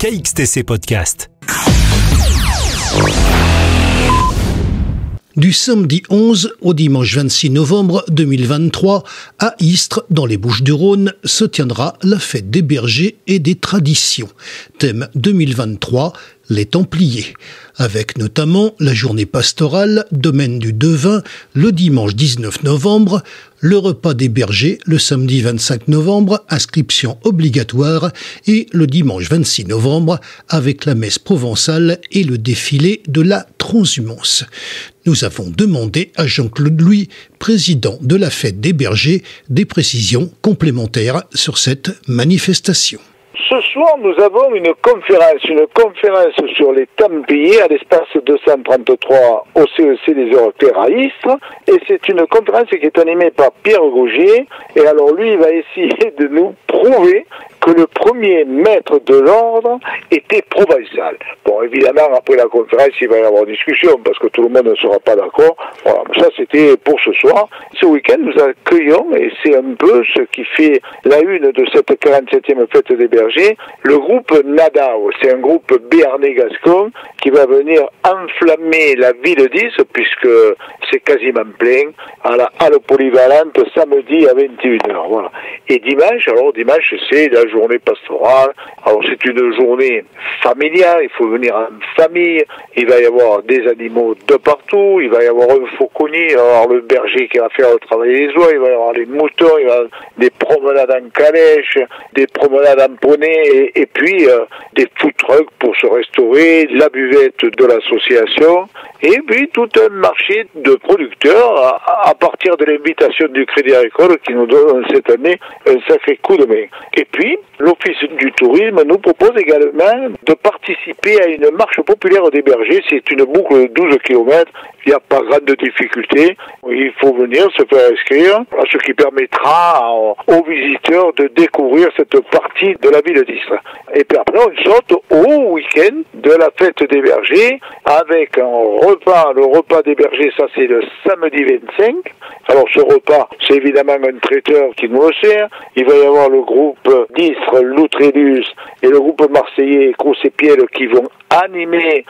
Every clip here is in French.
KXTC Podcast. Du samedi 11 au dimanche 26 novembre 2023, à Istres, dans les Bouches-du-Rhône, se tiendra la fête des bergers et des traditions. Thème 2023, les Templiers, avec notamment la journée pastorale, domaine du Devin, le dimanche 19 novembre, le repas des bergers le samedi 25 novembre, inscription obligatoire, et le dimanche 26 novembre, avec la messe provençale et le défilé de la transhumance. Nous avons demandé à Jean-Claude Louis, président de la fête des bergers, des précisions complémentaires sur cette manifestation. Ce soir, nous avons une conférence sur les Templiers à l'espace 233 au CEC des Européens à Istres. Et c'est une conférence qui est animée par Pierre Gaugier. Et alors lui, il va essayer de nous prouver que le premier maître de l'ordre était provençal. Bon, évidemment, après la conférence, il va y avoir discussion, parce que tout le monde ne sera pas d'accord. Voilà, ça c'était pour ce soir. Ce week-end, nous accueillons, et c'est un peu ce qui fait la une de cette 47e fête des bergers, le groupe Nadao. C'est un groupe béarnais-gascon qui va venir enflammer la ville d'Istres, puisque c'est quasiment plein, à la halle polyvalente, samedi à 21h. Voilà. Et dimanche, c'est la journée pastorale. Alors c'est une journée familiale, il faut venir en famille, il va y avoir des animaux de partout, il va y avoir un fauconnier, il va y avoir le berger qui va faire le travail des oies, il va y avoir les moutons, il va y avoir des promenades en calèche, des promenades en poney, et puis des food trucks pour se restaurer, la buvette de l'association, et puis tout un marché de producteurs à partir de l'invitation du Crédit Agricole qui nous donne cette année un sacré coup de main. Et puis, l'Office du tourisme nous propose également de participer à une marche populaire des bergers. C'est une boucle de 12 km. Il n'y a pas grande difficulté. Il faut venir se faire inscrire, ce qui permettra aux visiteurs de découvrir cette partie de la ville d'Istres. Et puis après, on saute au week-end de la fête des bergers avec un repas. Le repas des bergers, ça c'est le samedi 25. Alors ce repas, c'est évidemment un traiteur qui nous le sert. Il va y avoir le groupe d'Istres, Loutrélus et le groupe marseillais Crous-et-Piel qui vont animer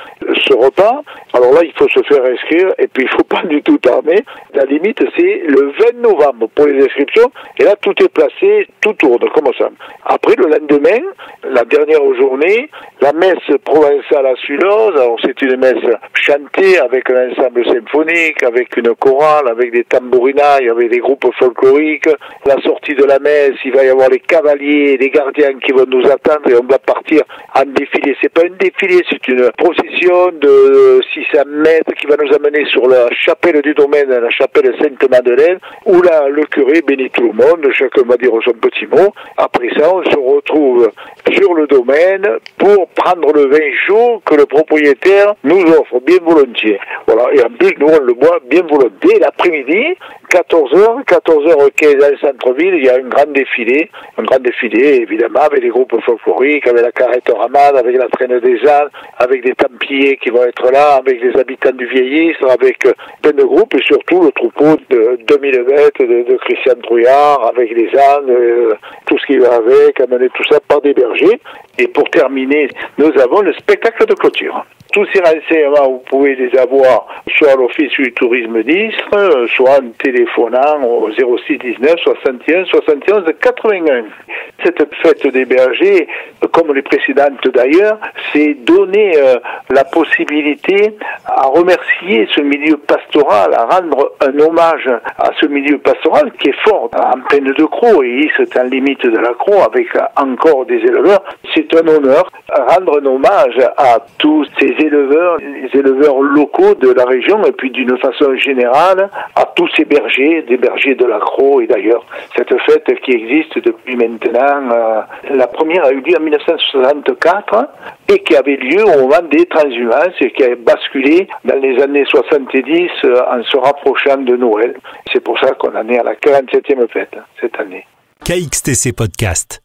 ce repas. Alors là, il faut se faire inscrire et puis il faut pas du tout tarder. La limite, c'est le 20 novembre pour les inscriptions. Et là, tout est placé, tout tourne comme ça. Après, le lendemain, la dernière journée, la messe provençale à Sulose. Alors c'est une messe chantée avec un ensemble symphonique, avec une chorale, avec des tambourinailles, avec des groupes folkloriques. La sortie de la messe, il va y avoir les cavaliers, les gardiens qui vont nous attendre et on va partir en défilé. C'est pas un défilé, c'est une procession de 600 mètres qui va nous amener sur la chapelle du domaine, la chapelle Sainte-Madeleine, où là, le curé bénit tout le monde, chacun va dire son petit mot. Après ça, on se retrouve sur le domaine pour prendre le vin chaud que le propriétaire nous offre bien volontiers. Voilà, et en plus, nous, on le boit bien volontiers. L'après-midi, 14h15 dans le centre-ville, il y a un grand défilé, évidemment, avec les groupes folkloriques, avec la carrette ramade, avec la traîne des ânes, avec des Templiers qui vont être là, avec les habitants du Vieil-Istres, avec plein de groupes, et surtout le troupeau de 2000 bêtes de Christian Trouillard, avec les ânes, tout ce qui va avec, amener tout ça par des bergers. Et pour terminer, nous avons le spectacle de clôture. Tous ces renseignements, vous pouvez les avoir soit à l'Office du tourisme d'Istres, soit en téléphonant au 06 19 61 71 81. Cette fête des bergers, comme les précédentes d'ailleurs, c'est donner la possibilité à remercier ce milieu pastoral, à rendre un hommage à ce milieu pastoral qui est fort, en peine de crocs, et c'est en limite de la croc avec encore des éleveurs. C'est un honneur, rendre un hommage à tous ces éleveurs, les éleveurs locaux de la région, et puis d'une façon générale à tous ces bergers, des bergers de la Croix. Et d'ailleurs, cette fête qui existe depuis maintenant, la première a eu lieu en 1964 et qui avait lieu au moment des transhumances et qui a basculé dans les années 70 en se rapprochant de Noël. C'est pour ça qu'on en est à la 47e fête cette année. KXTC Podcast.